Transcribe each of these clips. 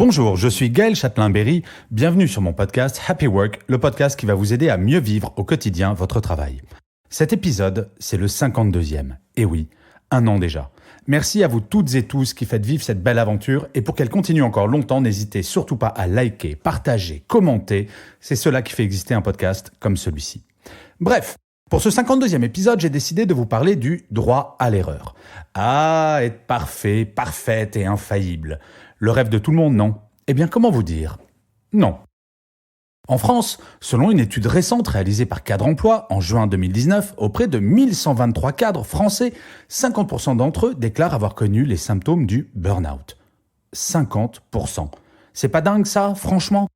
Bonjour, je suis Gaël Châtelain-Berry, bienvenue sur mon podcast Happy Work, le podcast qui va vous aider à mieux vivre au quotidien votre travail. Cet épisode, c'est le 52e. Et oui, un an déjà. Merci à vous toutes et tous qui faites vivre cette belle aventure et pour qu'elle continue encore longtemps, n'hésitez surtout pas à liker, partager, commenter. C'est cela qui fait exister un podcast comme celui-ci. Bref, pour ce 52e épisode, j'ai décidé de vous parler du droit à l'erreur. Ah, être parfait, parfaite et infaillible. Le rêve de tout le monde, non? Eh bien, comment vous dire? Non. En France, selon une étude récente réalisée par Cadre Emploi en juin 2019, auprès de 1123 cadres français, 50% d'entre eux déclarent avoir connu les symptômes du burn-out. 50%. C'est pas dingue ça, franchement?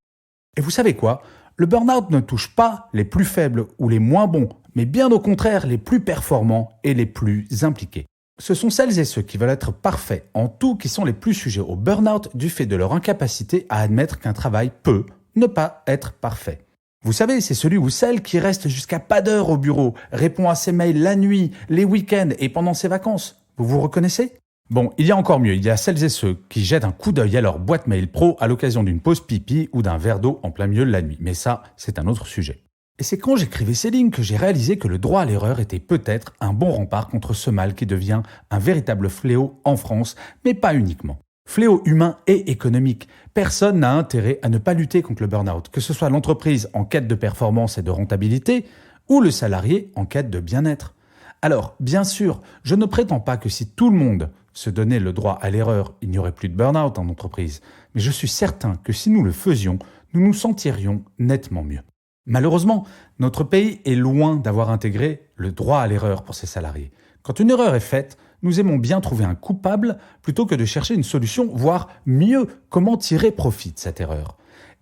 Et vous savez quoi? Le burn-out ne touche pas les plus faibles ou les moins bons, mais bien au contraire les plus performants et les plus impliqués. Ce sont celles et ceux qui veulent être parfaits en tout qui sont les plus sujets au burn-out du fait de leur incapacité à admettre qu'un travail peut ne pas être parfait. Vous savez, c'est celui ou celle qui reste jusqu'à pas d'heure au bureau, répond à ses mails la nuit, les week-ends et pendant ses vacances. Vous vous reconnaissez? Bon, il y a encore mieux, il y a celles et ceux qui jettent un coup d'œil à leur boîte mail pro à l'occasion d'une pause pipi ou d'un verre d'eau en plein milieu de la nuit. Mais ça, c'est un autre sujet. Et c'est quand j'écrivais ces lignes que j'ai réalisé que le droit à l'erreur était peut-être un bon rempart contre ce mal qui devient un véritable fléau en France, mais pas uniquement. Fléau humain et économique. Personne n'a intérêt à ne pas lutter contre le burn-out, que ce soit l'entreprise en quête de performance et de rentabilité, ou le salarié en quête de bien-être. Alors, bien sûr, je ne prétends pas que si tout le monde se donnait le droit à l'erreur, il n'y aurait plus de burn-out en entreprise, mais je suis certain que si nous le faisions, nous nous sentirions nettement mieux. Malheureusement, notre pays est loin d'avoir intégré le droit à l'erreur pour ses salariés. Quand une erreur est faite, nous aimons bien trouver un coupable plutôt que de chercher une solution, voire mieux, comment tirer profit de cette erreur.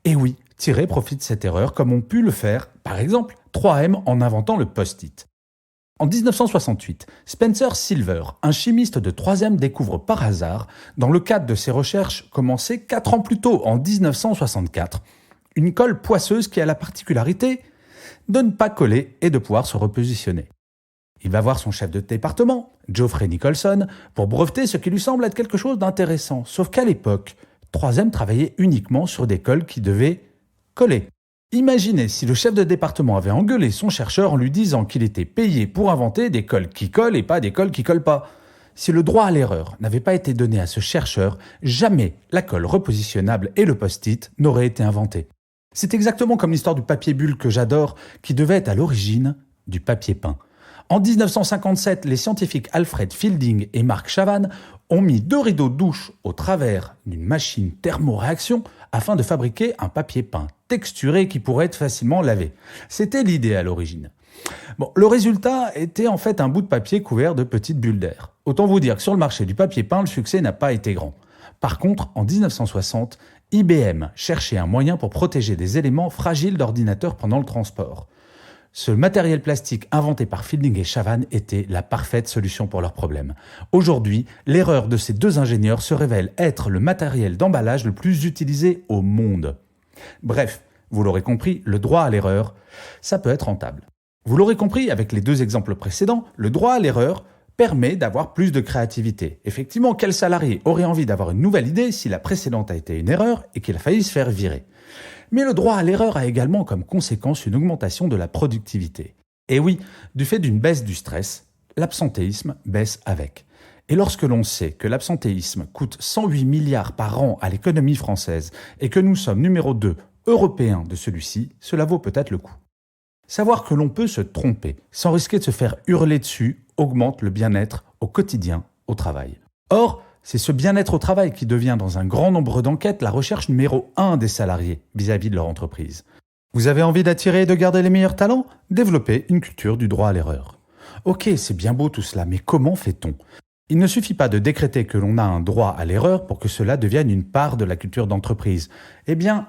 Et oui, tirer profit de cette erreur comme ont pu le faire, par exemple, 3M en inventant le post-it. En 1968, Spencer Silver, un chimiste de 3e, découvre par hasard, dans le cadre de ses recherches commencées 4 ans plus tôt, en 1964, une colle poisseuse qui a la particularité de ne pas coller et de pouvoir se repositionner. Il va voir son chef de département, Geoffrey Nicholson, pour breveter ce qui lui semble être quelque chose d'intéressant. Sauf qu'à l'époque, 3M travaillait uniquement sur des colles qui devaient coller. Imaginez si le chef de département avait engueulé son chercheur en lui disant qu'il était payé pour inventer des colles qui collent et pas des colles qui collent pas. Si le droit à l'erreur n'avait pas été donné à ce chercheur, jamais la colle repositionnable et le post-it n'auraient été inventés. C'est exactement comme l'histoire du papier bulle que j'adore, qui devait être à l'origine du papier peint. En 1957, les scientifiques Alfred Fielding et Mark Chavan ont mis 2 rideaux de douche au travers d'une machine thermoréaction afin de fabriquer un papier peint texturé qui pourrait être facilement lavé. C'était l'idée à l'origine. Bon, le résultat était en fait un bout de papier couvert de petites bulles d'air. Autant vous dire que sur le marché du papier peint, le succès n'a pas été grand. Par contre, en 1960, IBM cherchait un moyen pour protéger des éléments fragiles d'ordinateur pendant le transport. Ce matériel plastique inventé par Fielding et Chavan était la parfaite solution pour leur problème. Aujourd'hui, l'erreur de ces 2 ingénieurs se révèle être le matériel d'emballage le plus utilisé au monde. Bref, vous l'aurez compris, le droit à l'erreur, ça peut être rentable. Vous l'aurez compris avec les 2 exemples précédents, le droit à l'erreur permet d'avoir plus de créativité. Effectivement, quel salarié aurait envie d'avoir une nouvelle idée si la précédente a été une erreur et qu'il a failli se faire virer? Mais le droit à l'erreur a également comme conséquence une augmentation de la productivité. Et oui, du fait d'une baisse du stress, l'absentéisme baisse avec. Et lorsque l'on sait que l'absentéisme coûte 108 milliards par an à l'économie française et que nous sommes numéro 2 européen de celui-ci, cela vaut peut-être le coup. Savoir que l'on peut se tromper sans risquer de se faire hurler dessus augmente le bien-être au quotidien au travail. Or, c'est ce bien-être au travail qui devient dans un grand nombre d'enquêtes la recherche numéro 1 des salariés vis-à-vis de leur entreprise. Vous avez envie d'attirer et de garder les meilleurs talents? Développez une culture du droit à l'erreur. Ok, c'est bien beau tout cela, mais comment fait-on? Il ne suffit pas de décréter que l'on a un droit à l'erreur pour que cela devienne une part de la culture d'entreprise. Eh bien,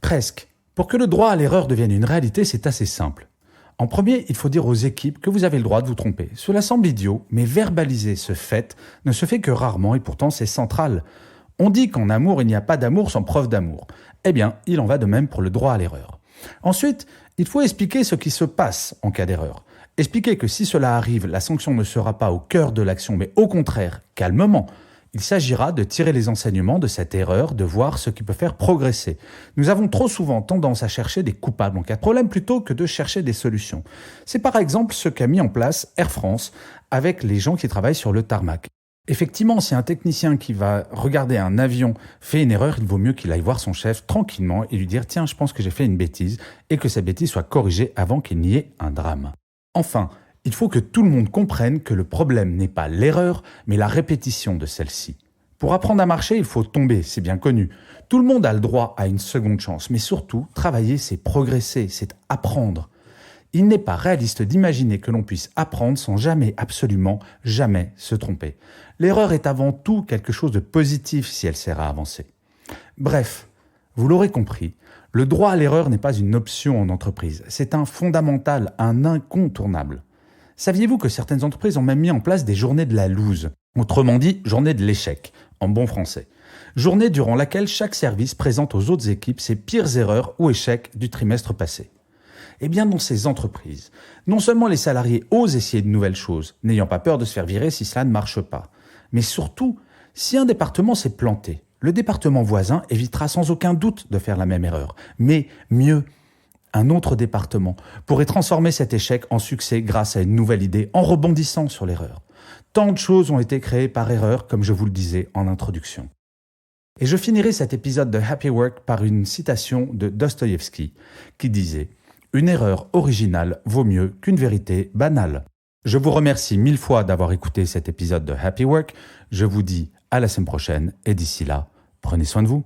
presque. Pour que le droit à l'erreur devienne une réalité, c'est assez simple. En premier, il faut dire aux équipes que vous avez le droit de vous tromper. Cela semble idiot, mais verbaliser ce fait ne se fait que rarement et pourtant c'est central. On dit qu'en amour, il n'y a pas d'amour sans preuve d'amour. Eh bien, il en va de même pour le droit à l'erreur. Ensuite, il faut expliquer ce qui se passe en cas d'erreur. Expliquer que si cela arrive, la sanction ne sera pas au cœur de l'action, mais au contraire, calmement. Il s'agira de tirer les enseignements de cette erreur, de voir ce qui peut faire progresser. Nous avons trop souvent tendance à chercher des coupables en cas de problème plutôt que de chercher des solutions. C'est par exemple ce qu'a mis en place Air France avec les gens qui travaillent sur le tarmac. Effectivement, si un technicien qui va regarder un avion fait une erreur, il vaut mieux qu'il aille voir son chef tranquillement et lui dire « Tiens, je pense que j'ai fait une bêtise » et que cette bêtise soit corrigée avant qu'il n'y ait un drame. Enfin, il faut que tout le monde comprenne que le problème n'est pas l'erreur, mais la répétition de celle-ci. Pour apprendre à marcher, il faut tomber, c'est bien connu. Tout le monde a le droit à une seconde chance, mais surtout, travailler, c'est progresser, c'est apprendre. Il n'est pas réaliste d'imaginer que l'on puisse apprendre sans jamais, absolument jamais se tromper. L'erreur est avant tout quelque chose de positif si elle sert à avancer. Bref, vous l'aurez compris, le droit à l'erreur n'est pas une option en entreprise, c'est un fondamental, un incontournable. Saviez-vous que certaines entreprises ont même mis en place des journées de la loose, autrement dit, journée de l'échec, en bon français. Journée durant laquelle chaque service présente aux autres équipes ses pires erreurs ou échecs du trimestre passé. Eh bien, dans ces entreprises, non seulement les salariés osent essayer de nouvelles choses, n'ayant pas peur de se faire virer si cela ne marche pas, mais surtout, si un département s'est planté, le département voisin évitera sans aucun doute de faire la même erreur. Mais mieux, un autre département pourrait transformer cet échec en succès grâce à une nouvelle idée en rebondissant sur l'erreur. Tant de choses ont été créées par erreur, comme je vous le disais en introduction. Et je finirai cet épisode de Happy Work par une citation de Dostoïevski qui disait « Une erreur originale vaut mieux qu'une vérité banale ». Je vous remercie 1000 fois d'avoir écouté cet épisode de Happy Work. Je vous dis à la semaine prochaine et d'ici là, prenez soin de vous.